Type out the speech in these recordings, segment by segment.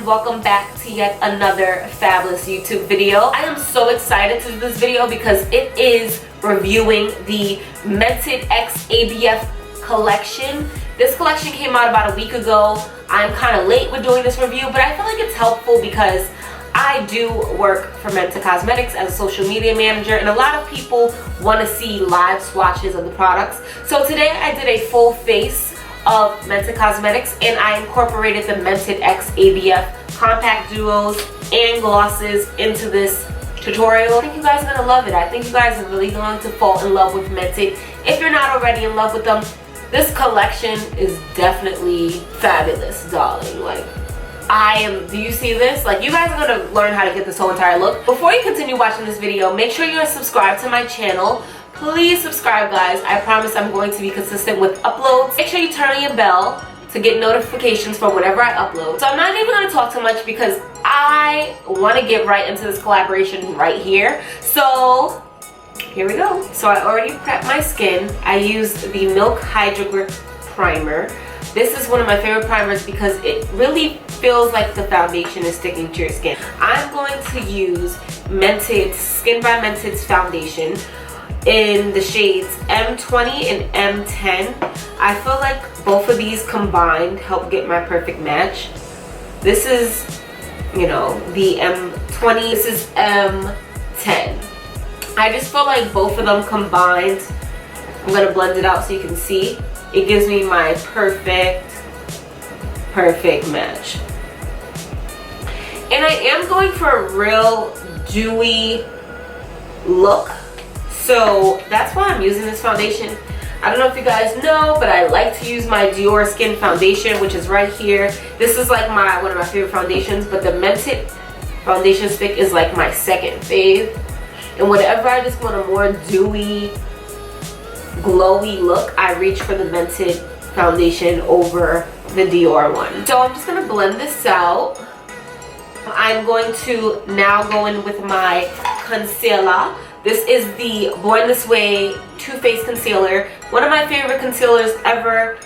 welcome back to yet another fabulous YouTube video. I am so excited to do this video because it is reviewing the Mented X ABF Collection. This collection came out about a week ago. I'm kind of late with doing this review, but I feel like it's helpful because I do work for Mented Cosmetics as a social media manager, and a lot of people want to see live swatches of the products. So today I did a full face of Mented Cosmetics, and I incorporated the Mented X ABF compact duos and glosses into this tutorial. I think you guys are gonna love it. I think you guys are really going to fall in love with Mented. If you're not already in love with them, this collection is definitely fabulous, darling. Like, do you see this? Like, you guys are gonna learn how to get this whole entire look. Before you continue watching this video, make sure you're subscribed to my channel. Please subscribe, guys. I promise I'm going to be consistent with uploads. Make sure you turn on your bell to get notifications from whenever I upload. So I'm not even going to talk too much because I want to get right into this collaboration right here. So here we go. So I already prepped my skin. I used the Milk Hydro Grip Primer. This is one of my favorite primers because it really feels like the foundation is sticking to your skin. I'm going to use Mented Skin by Mented's foundation in the shades M20 and M10. I feel like both of these combined help get my perfect match. This is, you know, the M20, this is M10. I just feel like both of them combined, I'm gonna blend it out so you can see. It gives me my perfect match. And I am going for a real dewy look. So that's why I'm using this foundation. I don't know if you guys know, but I like to use my Dior Skin Foundation, which is right here. This is like one of my favorite foundations, but the Mented foundation stick is like my second fave. And whenever I just want a more dewy, glowy look, I reach for the Mented foundation over the Dior one. So I'm just gonna blend this out. I'm going to now go in with my concealer. This is the Born This Way Too Faced Concealer. One of my favorite concealers ever.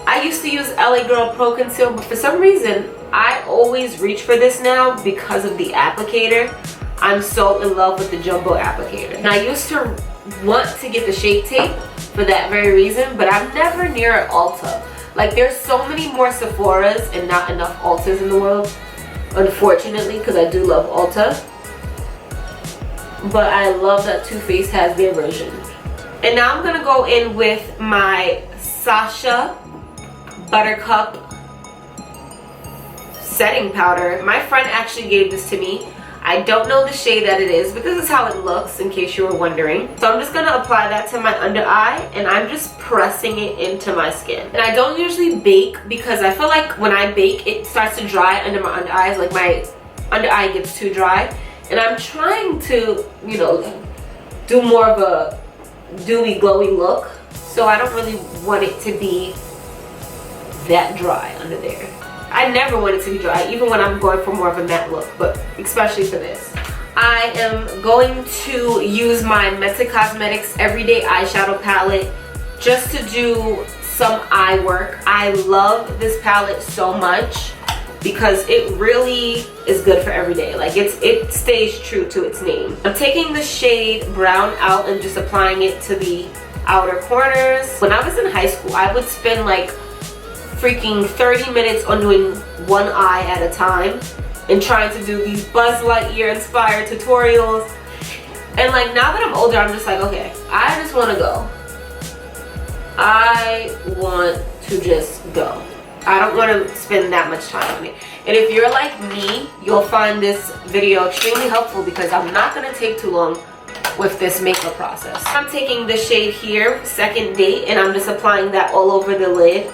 I used to use LA Girl Pro Conceal, but for some reason, I always reach for this now because of the applicator. I'm so in love with the jumbo applicator. And I used to want to get the Shape Tape for that very reason, but I'm never near an Ulta. Like, there's so many more Sephoras and not enough Ultas in the world, unfortunately, because I do love Ulta. But I love that Too Faced has their version. And now I'm going to go in with my Sacha Buttercup setting powder. My friend actually gave this to me. I don't know the shade that it is, but this is how it looks in case you were wondering. So I'm just going to apply that to my under eye, and I'm just pressing it into my skin. And I don't usually bake because I feel like when I bake, it starts to dry under my under eyes. Like, my under eye gets too dry. And I'm trying to, you know, do more of a dewy, glowy look. So I don't really want it to be that dry under there. I never want it to be dry, even when I'm going for more of a matte look, but especially for this. I am going to use my Mented Cosmetics Everyday Eyeshadow Palette just to do some eye work. I love this palette so much because it really is good for every day. Like, it stays true to its name. I'm taking the shade Brown out and just applying it to the outer corners. When I was in high school, I would spend like freaking 30 minutes on doing one eye at a time and trying to do these Buzz Lightyear inspired tutorials. And like, now that I'm older, I'm just like, okay, I just want to go. I want to just go. I don't want to spend that much time on it. And if you're like me, you'll find this video extremely helpful because I'm not going to take too long with this makeup process. I'm taking the shade here, Second Date, and I'm just applying that all over the lid.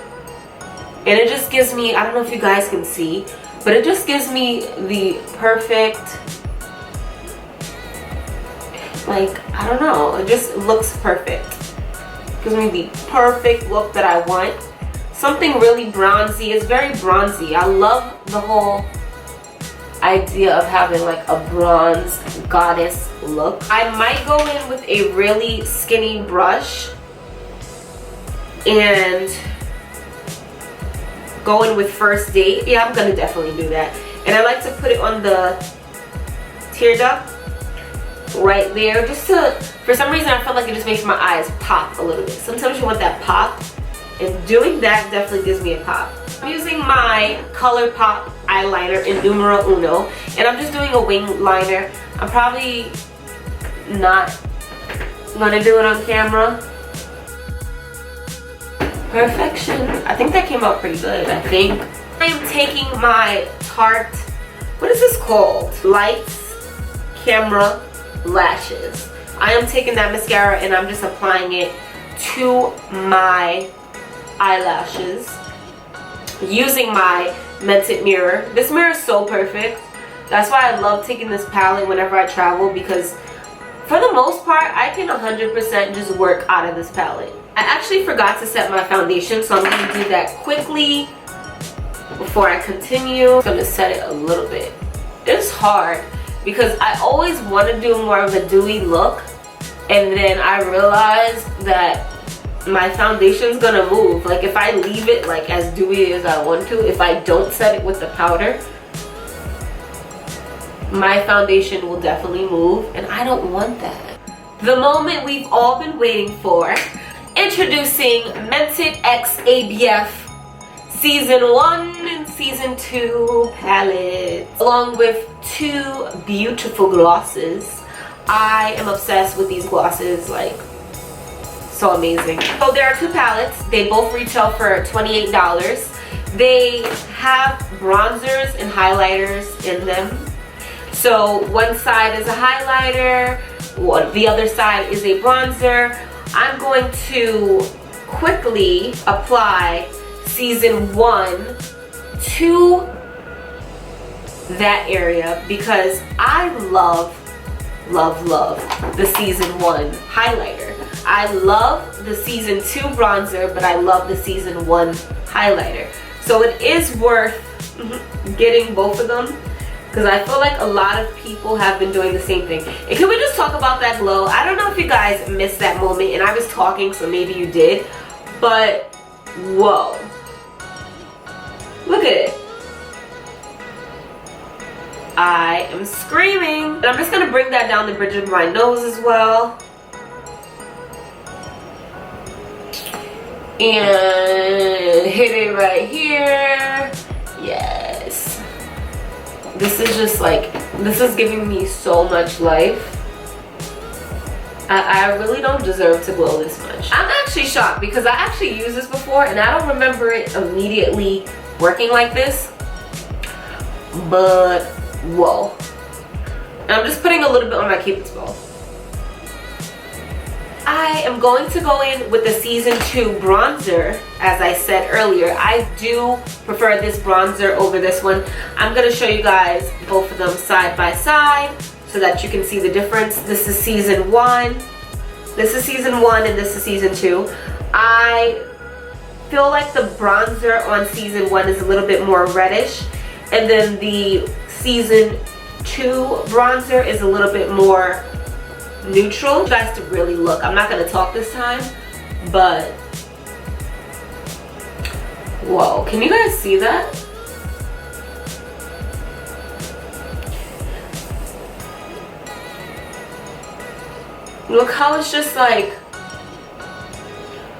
And it just gives me, I don't know if you guys can see, but it just gives me the perfect, like, I don't know, it just looks perfect. It gives me the perfect look that I want. Something really bronzy. It's very bronzy. I love the whole idea of having like a bronze goddess look. I might go in with a really skinny brush and go in with First Date. Yeah, I'm gonna definitely do that. And I like to put it on the tear duct right there, just to, for some reason I feel like it just makes my eyes pop a little bit. Sometimes you want that pop, and doing that definitely gives me a pop. I'm using my ColourPop eyeliner in numero uno, and I'm just doing a wing liner. I'm probably not gonna do it on camera. Perfection. I think that came out pretty good, I think. I am taking my Tarte, what is this called? Lights Camera Lashes. I am taking that mascara and I'm just applying it to my eyelashes using my Mented mirror. This mirror is so perfect. That's why I love taking this palette whenever I travel, because for the most part I can 100% just work out of this palette. I actually forgot to set my foundation, so I'm going to do that quickly before I continue. I'm going to set it a little bit. It's hard because I always want to do more of a dewy look, and then I realize that my foundation's gonna move. Like if I leave it like as dewy as I want to, if I don't set it with the powder, my foundation will definitely move, and I don't want that. The moment we've all been waiting for. Introducing Mented X ABF Season 1 and Season 2 palettes, along with 2 beautiful glosses. I am obsessed with these glosses, like so amazing. So there are 2 palettes. They both retail for $28. They have bronzers and highlighters in them. So one side is a highlighter, the other side is a bronzer. I'm going to quickly apply Season 1 to that area because I love the Season 1 highlighter. I love the Season 2 bronzer, but I love the Season 1 highlighter. So it is worth getting both of them, because I feel like a lot of people have been doing the same thing. And can we just talk about that glow? I don't know if you guys missed that moment, and I was talking, so maybe you did. But, whoa. Look at it. I am screaming. And I'm just going to bring that down the bridge of my nose as well. And hit it right here. Yes. This is just like, this is giving me so much life. I really don't deserve to glow this much. I'm actually shocked because I actually used this before and I don't remember it immediately working like this. But, whoa. And I'm just putting a little bit on my Cupid's bow. I am going to go in with the Season 2 bronzer. As I said earlier, I do prefer this bronzer over this one. I'm going to show you guys both of them side by side so that you can see the difference. This is Season 1. This is Season 1 and this is Season 2. I feel like the bronzer on Season 1 is a little bit more reddish, and then the Season 2 bronzer is a little bit more neutral. You guys to really look. I'm not going to talk this time, but whoa, can you guys see that? Look how it's just like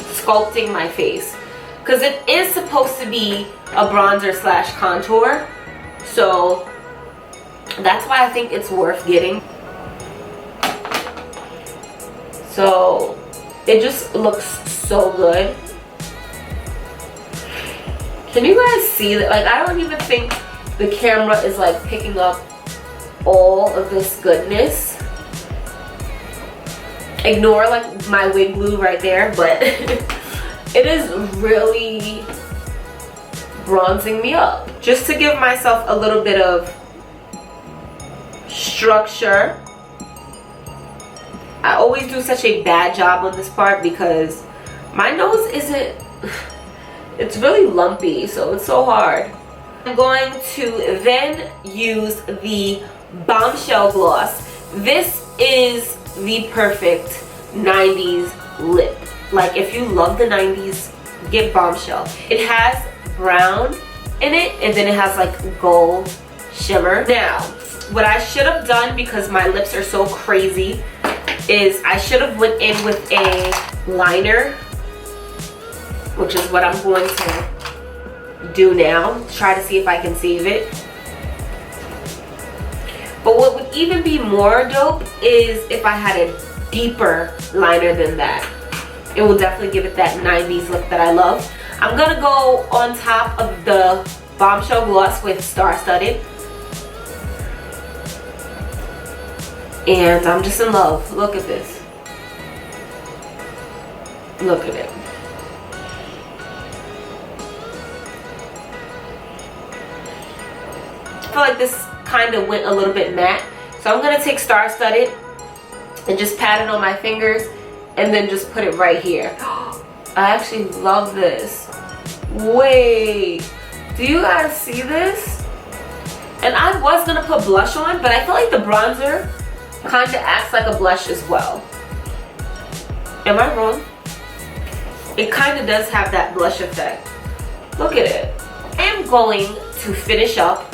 sculpting my face, because it is supposed to be a bronzer slash contour, so that's why I think it's worth getting. So it just looks so good. Can you guys see that? Like, I don't even think the camera is like picking up all of this goodness. Ignore like my wig glue right there, but it is really bronzing me up. Just to give myself a little bit of structure. I always do such a bad job on this part because my nose isn't, it's really lumpy, so it's so hard. I'm going to then use the Bombshell Gloss. This is the perfect 90s lip. Like, if you love the 90s, get Bombshell. It has brown in it, and then it has like gold shimmer. Now, what I should have done, because my lips are so crazy, is I should have went in with a liner, which is what I'm going to do now. Try to see if I can save it. But what would even be more dope is if I had a deeper liner than that. It will definitely give it that 90s look that I love. I'm gonna go on top of the Bombshell Gloss with Star Studded. And I'm just in love. Look at this. Look at it. I feel like this kind of went a little bit matte. So I'm going to take Star Studded and just pat it on my fingers and then just put it right here. I actually love this. Wait, do you guys see this? And I was going to put blush on, but I feel like the bronzer kind of acts like a blush as well. Am I wrong? It kind of does have that blush effect. Look at it. I am going to finish up,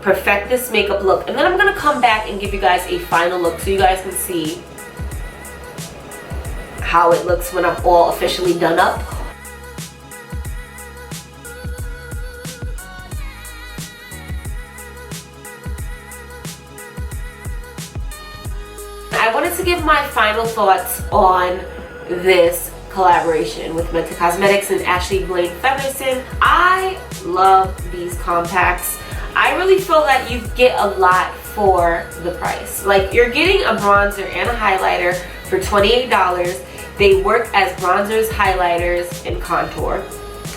perfect this makeup look, and then I'm going to come back and give you guys a final look so you guys can see how it looks when I'm all officially done up. I wanted to give my final thoughts on this collaboration with Mented Cosmetics and Ashley Blaine Featherson. I love these compacts. I really feel that you get a lot for the price. Like, you're getting a bronzer and a highlighter for $28. They work as bronzers, highlighters, and contour.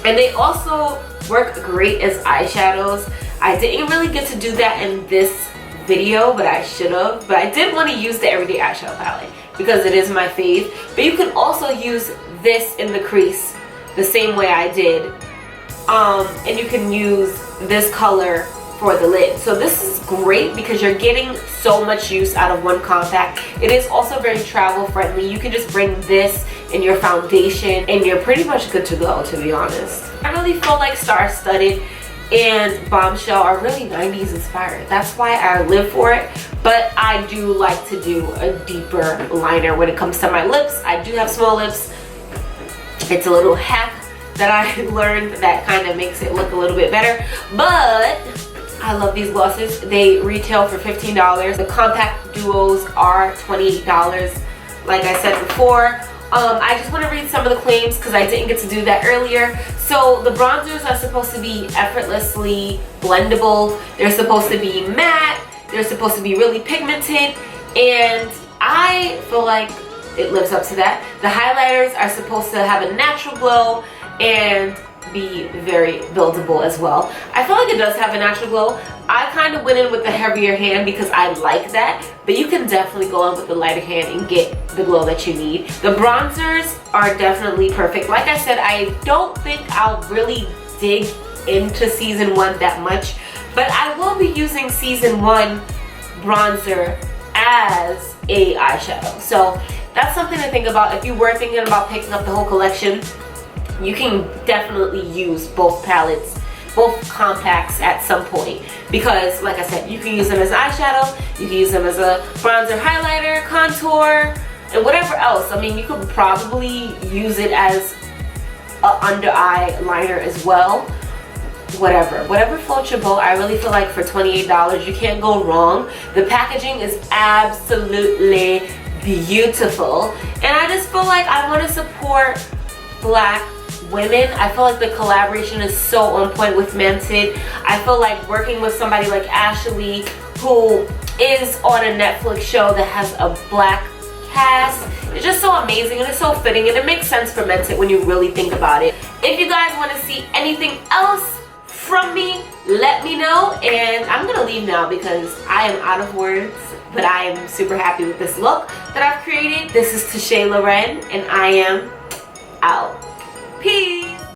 And they also work great as eyeshadows. I didn't really get to do that in this video, but I should have. But I did want to use the Everyday Eyeshadow palette because it is my fave. But you can also use this in the crease the same way I did. And you can use this color for the lid. So this is great because you're getting so much use out of one compact. It is also very travel friendly. You can just bring this in your foundation and you're pretty much good to go, to be honest. I really feel like Star Studded and Bombshell are really 90s inspired. That's why I live for it. But I do like to do a deeper liner when it comes to my lips. I do have small lips. It's a little hack that I learned that kind of makes it look a little bit better. But I love these glosses. They retail for $15. The compact duos are $28, like I said before. I just want to read some of the claims because I didn't get to do that earlier. So the bronzers are supposed to be effortlessly blendable. They're supposed to be matte. They're supposed to be really pigmented. And I feel like it lives up to that. The highlighters are supposed to have a natural glow and be very buildable as well. I feel like it does have a natural glow. I kind of went in with the heavier hand because I like that, but you can definitely go in with the lighter hand and get the glow that you need. The bronzers are definitely perfect. Like I said, I don't think I'll really dig into season 1 that much, but I will be using season 1 bronzer as a eyeshadow. So that's something to think about. If you were thinking about picking up the whole collection, you can definitely use both palettes, both compacts at some point, because like I said, you can use them as eyeshadow, you can use them as a bronzer, highlighter, contour, and whatever else. I mean, you could probably use it as an under eye liner as well. Whatever floats your boat. I really feel like for $28 you can't go wrong. The packaging is absolutely beautiful, and I just feel like I want to support Black women. I feel like the collaboration is so on point with Mented. I feel like working with somebody like Ashley, who is on a Netflix show that has a Black cast, it's just so amazing and it's so fitting, and it makes sense for Mented when you really think about it. If you guys want to see anything else from me, let me know. And I'm gonna leave now because I am out of words, but I am super happy with this look that I've created. This is Tishaelauren and I am out. Peace.